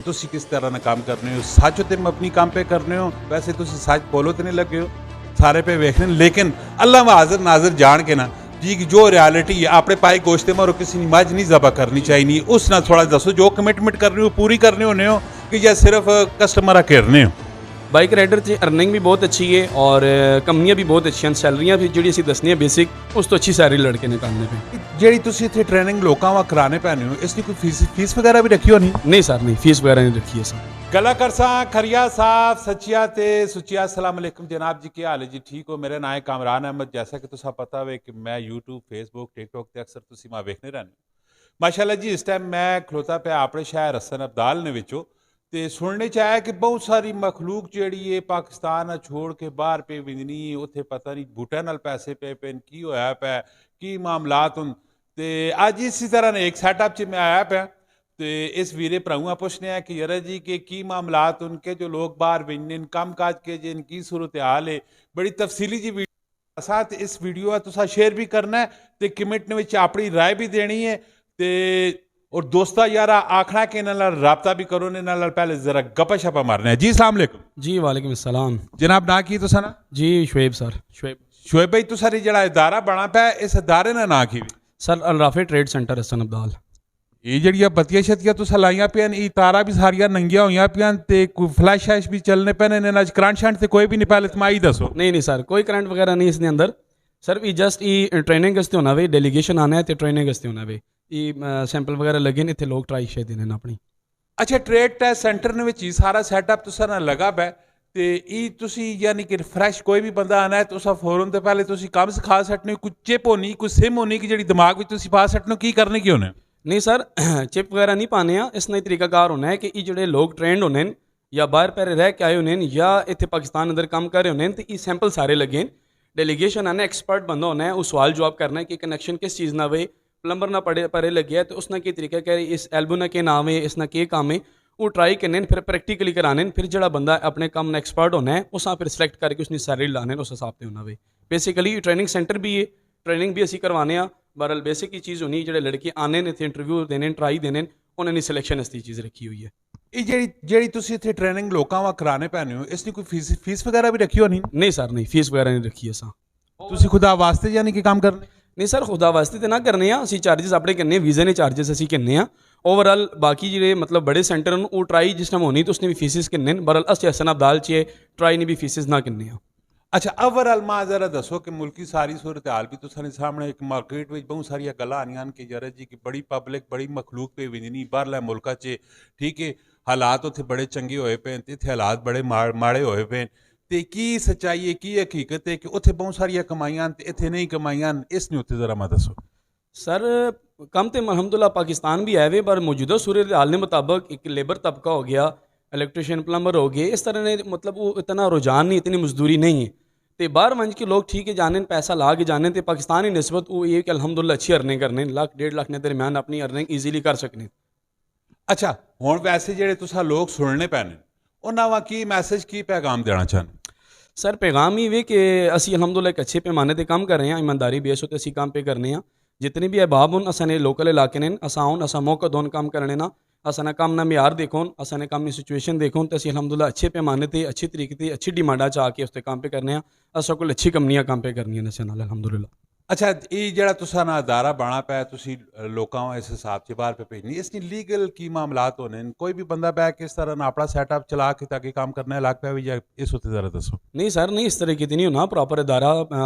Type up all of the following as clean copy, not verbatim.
ਤੁਸੀਂ ਕਿਸ ਤਰ੍ਹਾਂ ਨਾਲ ਕੰਮ ਕਰਨੇ ਹੋ ਸੱਚ ਤੇ ਆਪਣੀ ਕੰਮ पे करने हो वैसे ਤੁਸੀਂ ਸੱਚ बोलो तो नहीं लगे हो सारे पे वेखने लेकिन अल्लाह में हाजिर नाजिर जान के ना जी की जो रियलिटी है अपने पाए गोश्ते मारो किसी की मझ नहीं ज़बा करनी चाहिए उस ना थोड़ा दसो जो कमिटमेंट करनी हो पूरी करने होने हो कि या सिर्फ कस्टमर घेरने हो बाइक राइडर च अर्निंग भी बहुत अच्छी है और कंपनियां भी बहुत अच्छी हैं सैलरियां भी ਜਿਹੜੀ ਅਸੀਂ ਦੱਸਣੀ ਹੈ ਬੇਸਿਕ ਉਸ ਤੋਂ ਅੱਛੀ ਸੈਲਰੀ ਲੜਕੇ ਨਿਕਾਲਨੇ पे ਜਿਹੜੀ ਤੁਸੀਂ ਇੱਥੇ ਟ੍ਰੇਨਿੰਗ ਲੋਕਾਂ ਵਾ ਕਰਾਣੇ ਪੈਣੇ ਹੋ ਇਸ ਦੀ ਕੋਈ ਫੀਸ ਵਗੈਰਾ ਵੀ ਰੱਖੀ ਹੋਣੀ नहीं सर नहीं फीस वगैरह नहीं रखी है सर गला करसा खरिया साहब सचिया ते सुचिया अस्सलाम वालेकुम जनाब जी क्या हाल है जी ठीक हो मेरा नाम है कामरान अहमद जैसा कि तुसा पता है कि मैं यूट्यूब फेसबुक टिकटॉक ते अक्सर तुसी मां वेखने रहने माशाल्लाह जी इस टाइम मैं खलोता पे अपने शहर हसन अब्दाल ने विचो ਤੇ ਸੁਣਨੇ ਚ ਆਇਆ ਕਿ ਬਹੁਤ ਸਾਰੀ ਮਖਲੂਕ ਜਿਹੜੀ ਹੈ ਪਾਕਿਸਤਾਨ ਛੋੜ ਕੇ ਬਾਹਰ ਪੇ ਵਿੰਜਣੀ ਉੱਥੇ ਪਤਾ ਨਹੀਂ ਬੂਟਿਆਂ ਨਾਲ ਪੈਸੇ ਪਏ ਪੈਨ ਕੀ ਹੋਇਆ ਪਿਆ ਕੀ ਮਾਮਲਾਤ ਹਨ ਤੇ ਅੱਜ ਇਸੇ ਤਰ੍ਹਾਂ ਨੇ ਇੱਕ ਸੈਟਅਪ ਚ ਮੈਂ ਆਇਆ ਪਿਆ ਤੇ ਇਸ ਵੀਰੇ ਭਰਾਵਾਂ ਪੁੱਛਨੇ ਆ ਕਿ ਯਾਰ जी के की मामलात उनके जो लोग बाहर विंजने काम काज के जिनकी सूरत हाल है बड़ी तफसीली जी वीडियो साथ इस वीडियो तुसा शेयर भी करना है तो कमेंट में अपनी राय भी देनी है तो और दोस्ता यारा आखना कि इन्हां नाल राबता भी करो ने नाल पहले जरा गप्पा शप्पा मारने जी अस्सलाम वालेकुम जी वालेकुम अस्सलाम जनाब ना की तुसा ना जी शुएब सर शुएब भाई तुसा ਜਿਹੜਾ ਇਦਾਰਾ ਬਣਾ ਪਿਆ ਇਸ ਇਦਾਰੇ ਦਾ ਨਾਂ ਕੀ sir Al-Rafi trade centre Hasan Abdal ਇਹ ਜਿਹੜੀਆਂ ਬੱਤੀਆਂ ਛੱਤੀਆਂ ਤੁਸਾਂ ਲਾਈਆਂ ਪਿਆ ਇਹ ਤਾਰਾਂ ਵੀ ਸਾਰੀਆਂ ਨੰਗੀਆਂ ਹੋਈਆਂ ਪਿਆ ਤੇ ਕੋਈ ਫਲੈਸ਼ ਐਸ਼ ਵੀ ਚੱਲਨੇ ਪੈਣੇ ਨੇ ਨਾ ਕਰੰਟ ਸ਼ੰਟ ਤੇ ਕੋਈ ਵੀ ਨਹੀਂ ਪਹਿਲੇ ਤੁਮਾਈ ਦੱਸੋ नहीं नहीं सर कोई करंट वगैरह नहीं इसके अंदर सर भी जस्ट ये ट्रेनिंग वास्ते होना वे डेलीगेशन आना है तो ट्रेनिंग वास्ते होना वे ये सैंपल वगैरह लगे ने इतने लोग ट्राई शे देने अपनी ਅੱਛਾ ਟ੍ਰੇਡ ਟੈਸਟ ਸੈਂਟਰ ਦੇ ਵਿੱਚ ਹੀ ਸਾਰਾ ਸੈਟਅਪ ਤੁਸਾਂ ਨਾਲ ਲਗਾ ਪਿਆ ਤੇ ਇਹ ਤੁਸੀਂ ਯਾਨੀ ਕਿ ਫਰੈਸ਼ ਕੋਈ ਵੀ ਬੰਦਾ ਆਣਾ ਹੈ ਤੁਸਾਂ ਫੌਰਨ ਤੋਂ ਪਹਿਲੇ ਤੁਸੀਂ ਕੰਮ ਸਿਖਾ ਸਕਣੇ ਕੋਈ ਚਿਪ ਹੋਣੀ ਕੋਈ ਸਿਮ ਹੋਣੀ ਕਿ ਜਿਹੜੀ ਦਿਮਾਗ ਵਿੱਚ ਤੁਸੀਂ ਪਾ ਸਕਣੇ ਕੀ ਕਰਨੇ ਕੀ ਹੋਣੇ नहीं सर चिप वगैरह नहीं पाने हैं इस नई तरीकाकार होना है कि ये जोड़े लोग ट्रेंड होने या बाहर पैरे रह के आए होने या इतने पाकिस्तान अंदर काम कर रहे होने तो ये सैंपल सारे लगे डेलीगेशन आना एक्सपर्ट बंदा होना है वो सवाल जवाब करना है कि कनैक्शन किस चीज़ ना वे प्लंबर ना परे लगे है तो उसना की तरीका कह इस एल्बो ना के नाम है इसना के काम है वो ट्राई करने फिर प्रैक्टिकली कराने फिर जो बंदा अपने काम में एक्सपर्ट होना है उस फिर सिलेक्ट करके उसकी सैलरी लाने उस हिसाब से होना वे बेसिकली ट्रेनिंग सेंटर भी है ट्रेनिंग भी असी करवाने बहरहाल बेसिक ही चीज़ होनी जो लड़के आने ने इतने इंटरव्यू देने ट्राई देने उन्होंने सिलेक्शन इसकी चीज़ रखी हुई है ਇਹ ਜਿਹੜੀ ਤੁਸੀਂ ਇੱਥੇ ਟ੍ਰੇਨਿੰਗ ਲੋਕਾਂ ਵਾ ਕਰਾਣੇ ਪੈਣੇ ਹੋ ਇਸ ਦੀ ਕੋਈ ਫੀਸ ਵਗੈਰਾ ਵੀ ਰੱਖੀ ਹੋਣੀ नहीं सर नहीं फीस वगैरह नहीं रखी असा ਤੁਸੀਂ ਖੁਦਾ ਵਾਸਤੇ ਯਾਨੀ ਕਿ ਕੰਮ ਕਰਨੇ नहीं सर खुदा वास्ते तो ना करने असी चार्जिस अपने करने वीज़े ने चार्जिस असी करने ओवरऑल बाकी जो मतलब बड़े सेंटर न वो ट्राई जिस टाइम होनी तो उसने भी फीसिस करने बहरहाल अस हसन अब्दाल च ट्राई ने भी फीसिस ना करने अच्छा ओवरऑल मां जरा दसो कि मुल्की सारी सूरत हाल भी तुसां दे सामने एक मार्केट में बहुत सारिया गल्लां आनियां कि यार जी की बड़ी पब्लिक बड़ी मखलूक पे विंजनी बाहरले मुल्का च ठीक है हालात उत्थे बड़े चंगे होए पे इत्थे हालात बड़े माड़े होए पे ਤੇ ਕੀ ਸੱਚਾਈ ਹੈ ਕੀ ਹਕੀਕਤ ਹੈ ਕਿ ਉੱਥੇ ਬਹੁਤ ਸਾਰੀਆਂ ਕਮਾਈਆਂ ਤੇ ਇੱਥੇ ਨਹੀਂ ਕਮਾਈਆਂ ਇਸ ਨੂੰ ਉੱਤੇ ਜ਼ਰਾ ਮੈਂ ਦੱਸੋ सर कम तो अलहमदुल्ला पाकिस्तान भी है वे पर मौजूदा सूरत हाल के मुताबिक एक लेबर तबका हो गया इलेक्ट्रिशियन प्लम्बर हो गए इस तरह ने मतलब वो इतना रुझान नहीं इतनी मजदूरी नहीं है तो बाहर वंज के लोग ठीक है जाने पैसा ला के जाने तो पाकिस्तान की नस्बत वो ये कि अलहमदुल्ला अच्छी अर्निंग करने लाख 1.5 लाख के दरम्यान अपनी अर्निंग ईजीली कर सकने अच्छा हुण वैसे ਜਿਹੜੇ तुसां लोग सुनने पैने ਉਹਨਾਂ ਵਾ ਕੀ मैसेज की पैगाम देना चाहते सर पैगाम ही वे कि असी अलहमदुल्ला एक अच्छे पैमाने पर काम कर रहे हैं ईमानदारी बेस होते असी काम पे करने हैं जितने भी अहबाब हों असा ने लोकल इलाके ने असा आउन असा मौका दोन काम करने ना असा ना काम ना म्यार देखो असा ने काम की सिचुएशन देखो तो असी अलहमदुल्ला अच्छे पैमाने पर अच्छी तरीके से अच्छी डिमांडा चाह के उसते काम पे करने असा कोल अच्छी कंपनियां काम पे करनी नशे नाल अलहमदुल्ला अच्छा ਇਹ ਜਿਹੜਾ ਤੁਸਾਂ ਨਾ ਅਦਾਰਾ ਬਣਾ ਪਿਆ ਤੁਸੀਂ ਲੋਕਾਂ ਨੂੰ ਇਸ ਹਿਸਾਬ 'ਚ ਬਾਹਰ ਪੇ ਭੇਜਣੀ ਇਸ ਦੀ ਲੀਗਲ ਕੀ ਮਾਮਲਾਤ ਹੋਣੇ ਕੋਈ ਵੀ ਬੰਦਾ ਬੈ ਕੇ ਇਸ ਤਰ੍ਹਾਂ ਨਾ ਆਪਣਾ ਸੈਟਅਪ ਚਲਾ ਕੇ ਤਾਂ ਕਿ ਕੰਮ ਕਰਨਾ ਲੱਗ ਪਿਆ ਵੀ ਜਾਂ ਇਸ ਉੱਤੇ ਜ਼ਰਾ ਦੱਸੋ नहीं सर नहीं इस तरीके की नहीं होना प्रॉपर अदारा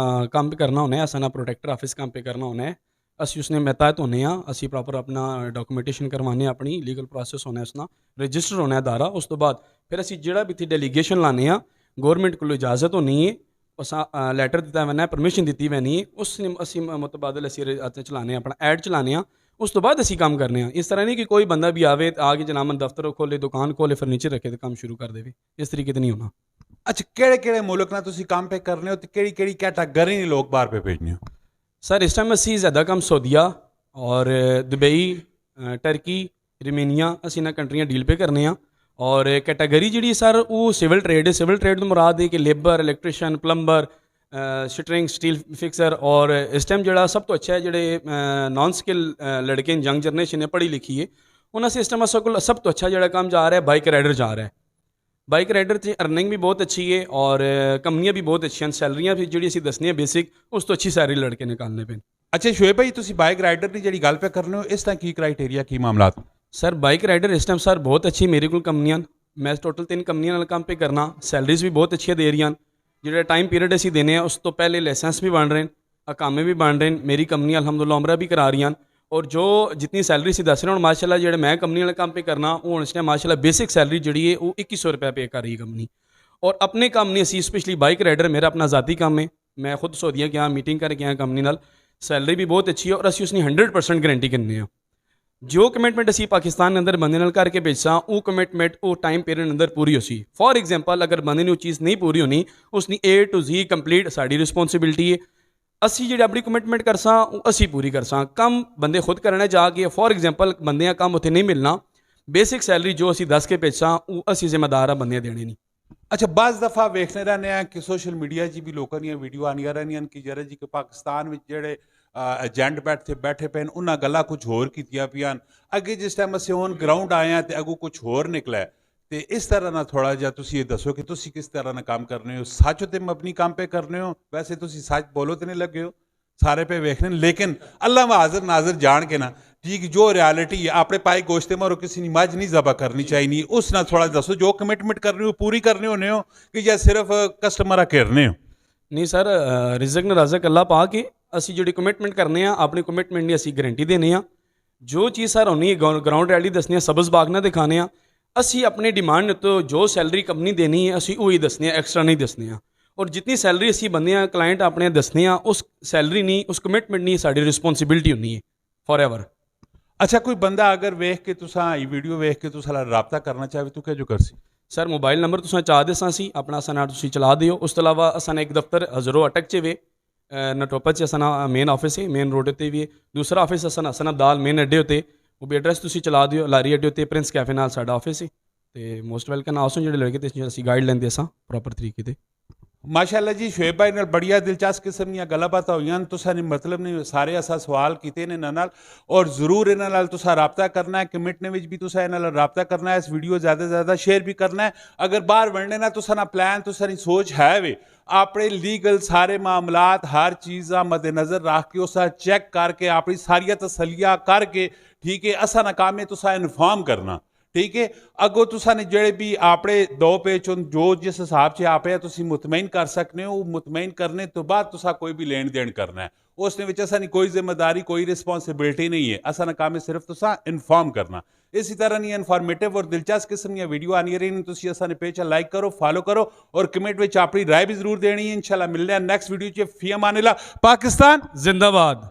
काम पे करना होना है असा ना प्रोटेक्टर ऑफिस काम पे करना होना है असी उसने महतात होने असी प्रॉपर अपना डॉक्यूमेंटेशन करवाने अपनी लीगल प्रोसैस होना है उसना रजिस्टर होना है अदारा उस तो बाद फिर असी जो भी इतनी डेलीगेशन लाने गौरमेंट को इजाज़त होनी है असा लैटर दिता मैंने परमिशन दी मैंने उस असी मुतबादल असी चलाने अपना ऐड चलाने उस तो बाद असी काम करने इस तरह नहीं कि कोई बंदा भी आवे आके जनाब दफ्तर खोले दुकान खोले फर्नीचर रखे तो काम शुरू कर दे इस तरीके से नहीं होना अच्छा ਕਿਹੜੇ ਮੁਲਕ ਨਾਲ ਤੁਸੀਂ ਕੰਮ पे करने हो तो ਕਿਹੜੀ कैटेगरी ने लोग बाहर पे भेजने हो सर इस टाइम असी ज़्यादा काम सऊदीया और दुबई टर्की रिमेनिया असी इन्हां कंट्रियां डील पे करने और कैटेगरी जी सर वो सिविल ट्रेड है सिविल ट्रेड तो मुराद है कि labour electrician plumber shuttering steel fixer और इस टाइम जो सब तो अच्छा है जोड़े नॉन स्किल लड़के यंग जनरेशन ने पढ़ी लिखी है ਉਹਨਾਂ ਸਿਸਟਮ ਅਸਾਂ ਕੋਲ ਸਭ ਤੋਂ ਅੱਛਾ ਜਿਹੜਾ ਕੰਮ ਜਾ ਰਿਹਾ ਬਾਈਕ ਰਾਈਡਰ ਜਾ ਰਿਹਾ। ਬਾਈਕ ਰਾਈਡਰ 'ਚ ਅਰਨਿੰਗ ਵੀ ਬਹੁਤ ਅੱਛੀ ਹੈ ਔਰ ਕੰਪਨੀਆਂ ਵੀ ਬਹੁਤ ਅੱਛੀਆਂ, ਸੈਲਰੀਆਂ ਵੀ ਜਿਹੜੀ ਅਸੀਂ ਦੱਸਣੀਆਂ ਬੇਸਿਕ ਉਸ ਤੋਂ ਅੱਛੀ ਸੈਲਰੀ ਲੜਕੇ ਨਿਕਾਲਣੇ ਪੈਣ। ਅੱਛਾ ਸ਼ੋਏਬ ਭਾਈ, ਤੁਸੀਂ ਬਾਈਕ ਰਾਈਡਰ ਦੀ ਜਿਹੜੀ ਗੱਲ ਪੇ ਕਰ ਰਹੇ ਹੋ, ਇਸ ਦਾ ਕੀ ਕ੍ਰਾਈਟੇਰੀਆ, ਕੀ ਮਾਮਲਾਤ? ਸਰ ਬਾਈਕ ਰਾਈਡਰ ਇਸ ਟਾਈਮ ਸਰ ਬਹੁਤ ਅੱਛੀ ਮੇਰੇ ਕੋਲ ਕੰਪਨੀਆਂ, ਮੈਂ ਟੋਟਲ 3 ਕੰਪਨੀਆਂ ਨਾਲ ਕੰਮ ਪੇ ਕਰਨਾ, ਸੈਲਰੀਜ਼ ਵੀ ਬਹੁਤ ਅੱਛੀਆਂ ਦੇ ਰਹੀਆਂ। ਜਿਹੜਾ ਟਾਈਮ ਪੀਰੀਅਡ ਅਸੀਂ ਦੇਨੇ ਆ ਉਸ ਤੋਂ ਪਹਿਲੇ ਲਾਇਸੈਂਸ ਵੀ ਬਣ ਰਹੇ ਨੇ, ਅਕਾਮੇ ਵੀ ਬਣ ਰਹੇ ਨੇ, ਮੇਰੀ ਕੰਪਨੀ ਅਲਹਮਦੁਲਿਲਾ ਉਮਰਾ ਵੀ ਕਰਾ ਰਹੀਆਂ। ਔਰ ਜੋ ਜਿਤਨੀ ਸੈਲਰੀ ਸੀ ਦੱਸ ਰਹੇ ਹੁਣ ਮਾਸ਼ਾਅੱਲਾ ਜਿਹੜੇ ਮੈਂ ਕੰਪਨੀ ਵਾਲੇ ਕੰਮ ਪੇ ਕਰਨਾ ਉਹ ਹੁਣ ਇਸ ਟਾਈਮ ਮਾਸ਼ਾਅੱਲਾ ਬੇਸਿਕ ਸੈਲਰੀ ਜਿਹੜੀ ਹੈ ਉਹ 2100 ਰੁਪਏ ਪੇ ਕਰ ਰਹੀ ਹੈ ਕੰਪਨੀ। ਔਰ ਆਪਣੇ ਕੰਮ ਨਹੀਂ ਅਸੀਂ ਸਪੈਸ਼ਲੀ ਬਾਈਕ ਰਾਈਡਰ ਮੇਰਾ ਆਪਣਾ ਜ਼ਾਤੀ ਕੰਮ ਹੈ, ਮੈਂ ਖੁਦ ਸੌਦੀਆਂ ਗਿਆ ਮੀਟਿੰਗ ਕਰਕੇ ਆਇਆ ਕੰਪਨੀ ਨਾਲ, ਸੈਲਰੀ ਵੀ ਬਹੁਤ ਅੱਛੀ ਹੈ ਔਰ ਅਸੀਂ ਉਸની 100% ਗਰੰਟੀ ਕਰਨੇ ਆ। ਜੋ ਕਮਿਟਮੈਂਟ ਅਸੀਂ ਪਾਕਿਸਤਾਨ ਦੇ ਅੰਦਰ ਬੰਦੇ ਨਾਲ ਕਰਕੇ ਭੇਜਾਂ ਉਹ ਕਮਿਟਮੈਂਟ ਉਹ ਟਾਈਮ ਪੀਰੀਅਡ ਅੰਦਰ ਪੂਰੀ ਹੋਸੀ। ਫੋਰ ਐਗਜ਼ਾਮਪਲ ਅਗਰ ਬੰਦੇ ਨੂੰ ਉਹ ਚੀਜ਼ ਨਹੀਂ ਪੂਰੀ ਹੋਣੀ ਉਸની A to Z ਕੰਪਲੀਟ ਸਾਡੀ ਰਿਸਪੌਂਸਿਬਿਲਟੀ ਹੈ। ਅਸੀਂ ਜਿਹੜੀ ਆਪਣੀ ਕਮਿਟਮੈਂਟ ਕਰਸਾਂ ਉਹ ਅਸੀਂ ਪੂਰੀ ਕਰਸਾਂ। ਕੰਮ ਬੰਦੇ ਖੁਦ ਕਰਨਾ ਜਾ ਕੇ ਫੋਰ ਐਗਜ਼ਾਮਪਲ ਬੰਦਿਆਂ ਕੰਮ ਉੱਥੇ ਨਹੀਂ ਮਿਲਣਾ, ਬੇਸਿਕ ਸੈਲਰੀ ਜੋ ਅਸੀਂ ਦੱਸ ਕੇ ਭੇਜਾਂ ਉਹ ਅਸੀਂ ਜ਼ਿੰਮੇਦਾਰ ਆ ਬੰਦਿਆਂ ਦੇਣੇ ਨਹੀਂ। ਅੱਛਾ ਬਾਜ਼ ਦਫਾ ਵੇਖਦੇ ਰਹਿੰਦੇ ਆ ਕਿ ਸੋਸ਼ਲ ਮੀਡੀਆ 'ਚ ਵੀ ਲੋਕਾਂ ਦੀਆਂ ਵੀਡੀਓ ਆਉਂਦੀਆਂ ਰਹਿੰਦੀਆਂ ਕਿ ਜਰਾ ਜੀ ਕਿ ਪਾਕਿਸਤਾਨ ਵਿੱਚ ਜਿਹੜੇ ਏਜੰਟ ਬੈਠੇ ਪਏ ਨੇ ਉਹਨਾਂ ਗੱਲਾਂ ਕੁਝ ਹੋਰ ਕੀਤੀਆਂ ਪਈਆਂ, ਅੱਗੇ ਜਿਸ ਟਾਈਮ ਅਸੀਂ ਔਨ ਗਰਾਊਂਡ ਆਏ ਹਾਂ ਤੇ ਅੱਗੋਂ ਕੁਝ ਹੋਰ ਨਿਕਲਿਆ। ਤੇ ਇਸ ਤਰ੍ਹਾਂ ਨਾਲ ਥੋੜਾ ਜਿਹਾ ਤੁਸੀਂ ਇਹ ਦੱਸੋ ਕਿ ਤੁਸੀਂ ਕਿਸ ਤਰ੍ਹਾਂ ਨਾਲ ਕੰਮ ਕਰਨੇ ਹੋ, ਸੱਚ ਤੇ ਮਬਨੀ ਕੰਮ पे करने हो? वैसे ਤੁਸੀਂ ਸੱਚ ਬੋਲੋ ਤੇ ਨਹੀਂ ਲੱਗੇ ਹੋ, ਸਾਰੇ पे ਵੇਖਣੇ लेकिन अल्लाह में हाजिर नाजिर जान के ना ठीक जो रियलिटी है अपने पाए गोश्ते मारो किसी ने मज नहीं ज़बा करनी चाहिए, उस ना थोड़ा दसो जो कमिटमेंट करनी हो पूरी करने होने हो कि या सिर्फ कस्टमर घेरने हो? ਨਹੀਂ ਸਰ ਰਿਜ਼ਕ ਨੇ ਰਜ਼ਕ ਅੱਲਾ ਪਾ ਕੇ ਅਸੀਂ ਜਿਹੜੀ ਕਮਿਟਮੈਂਟ ਕਰਨੇ ਆ ਆਪਣੀ ਕਮਿਟਮੈਂਟ ਦੀ ਅਸੀਂ ਗਾਰੰਟੀ ਦੇਣੇ ਆ। ਜੋ ਚੀਜ਼ ਸਰ ਹੋਣੀ ਹੈ ਗਰਾਊਂਡ ਰੈਲੀ ਦੱਸਣੀ ਆ, ਸਬਜ਼ ਬਾਗ ਨਾ ਦਿਖਾਣੇ ਆ। ਅਸੀਂ ਆਪਣੀ ਡਿਮਾਂਡ ਤੋਂ ਜੋ ਸੈਲਰੀ ਕੰਪਨੀ ਦੇਣੀ ਹੈ ਅਸੀਂ ਉਹੀ ਦੱਸਣੇ ਆ, ਐਕਸਟਰਾ ਨਹੀਂ ਦੱਸਣੇ ਆ। ਔਰ ਜਿੰਨੀ ਸੈਲਰੀ ਅਸੀਂ ਬੰਦੇ ਆ ਕਲਾਇੰਟ ਆਪਣੇ ਦੱਸਣੇ ਆ ਉਸ ਸੈਲਰੀ ਨਹੀਂ ਉਸ ਕਮਿਟਮੈਂਟ ਨਹੀਂ ਸਾਡੀ ਰਿਸਪੌਂਸਿਬਿਲਟੀ ਹੁੰਦੀ ਹੈ ਫॉर एवर। अच्छा कोई बंदा अगर वेख के तुसा ये वीडियो वेख के तुसा राबता करना चाहे तो क्या जो कर सी? ਸਰ ਮੋਬਾਈਲ ਨੰਬਰ ਤੁਸੀਂ ਚਾਹ ਦੇਸਾਂ ਸੀ ਆਪਣਾ ਅਸਾਂ ਨਾਲ ਤੁਸੀਂ ਚਲਾ ਦਿਓ। ਉਸ ਤੋਂ ਇਲਾਵਾ ਅਸਾਂ ਇੱਕ ਦਫ਼ਤਰ ਹਜ਼ਰੋ ਅਟਕ 'ਚ ਵੇ ਨਟੋਪਾ 'ਚ ਅਸਾਂ ਮੇਨ ਆਫਿਸ ਹੈ, ਮੇਨ ਰੋਡ ਉੱਤੇ ਵੀ ਹੈ। ਦੂਸਰਾ ਆਫਿਸ ਅਸਾਂ ਦਾਲ ਮੇਨ ਅੱਡੇ ਉੱਤੇ ਉਹ ਵੀ ਐਡਰੈਸ ਤੁਸੀਂ ਚਲਾ ਦਿਓ, ਲਾਰੀ ਅੱਡੇ ਉੱਤੇ ਪ੍ਰਿੰਸ ਕੈਫੇ ਨਾਲ ਸਾਡਾ ਆਫਿਸ ਹੈ ਤੇ ਮੋਸਟ ਵੈਲਕਮ ਆਸੋ ਜਿਹੜੇ ਲੜਕੇ ਤੇ ਅਸੀਂ ਗਾਈਡ ਲੈਂਦੇ ਅਸਾਂ ਪ੍ਰੋਪਰ ਤਰੀਕੇ ਤੇ। माशाअल्लाह जी शोएब भाई नाल बढ़िया दिलचस्प किस्म ਦੀਆਂ ਗੱਲਾਂ ਬਾਤਾਂ ਹੋਈਆਂ ਨੇ, ਤੁਸਾਂ ਨੇ ਮਤਲਬ ਨੇ ਸਾਰੇ ਅਸਾਂ ਸਵਾਲ ਕੀਤੇ ਨੇ ਇਹਨਾਂ ਨਾਲ ਔਰ ਜ਼ਰੂਰ ਇਹਨਾਂ ਨਾਲ ਤੁਸਾਂ ਰਾਬਤਾ ਕਰਨਾ ਹੈ, ਕਮਿਟਨੇ ਵਿੱਚ ਵੀ ਤੁਸਾਂ ਇਹਨਾਂ ਨਾਲ ਰਾਬਤਾ ਕਰਨਾ ਹੈ, ਇਸ ਵੀਡੀਓ ਜ਼ਿਆਦਾ ਜ਼ਿਆਦਾ ਸ਼ੇਅਰ ਵੀ ਕਰਨਾ ਹੈ। ਅਗਰ ਬਾਹਰ ਵੜਨੇ ਨਾ ਤੁਸਾਂ ਨਾ ਪਲਾਨ ਤੁਸਾਂ ਦੀ ਸੋਚ ਹੈ ਵੇ ਆਪਣੇ ਲੀਗਲ ਸਾਰੇ ਮਾਮਲਾਤ ਹਰ ਚੀਜ਼ਾਂ ਮੱਦੇਨਜ਼ਰ ਰੱਖ ਕੇ ਉਸਾ ਚੈੱਕ ਕਰਕੇ ਆਪਣੀ ਸਾਰੀਆਂ ਤਸੱਲੀਆਂ ਕਰਕੇ ਠੀਕ ਹੈ ਅਸਾਂ ਨਾਕਾਮੇ ਤੁਸਾਂ ਇਨਫਾਰਮ ਕਰਨਾ ठीक है। अगो तुसा ने जेड़े भी आपने दो पेज जो जिस हिसाब से आप मुतमईन कर सकते हो मुतमईन करने तो बाद तुसा कोई भी लेन देन करना है, उसने विच असा कोई जिम्मेदारी कोई रिस्पॉन्सिबिलिटी नहीं है, असा काम है सिर्फ तुसा इन्फॉर्म करना। इसी तरह नहीं इन्फॉर्मेटिव और दिलचस्प किस्म दी वीडियो आनी रही तुसी असा ने पेज लाइक करो फॉलो करो और कमेंट में अपनी राय भी जरूर देनी है। इंशाल्लाह मिलने नेक्स्ट वीडियो च फी अमान अल्लाह। पाकिस्तान जिंदाबाद।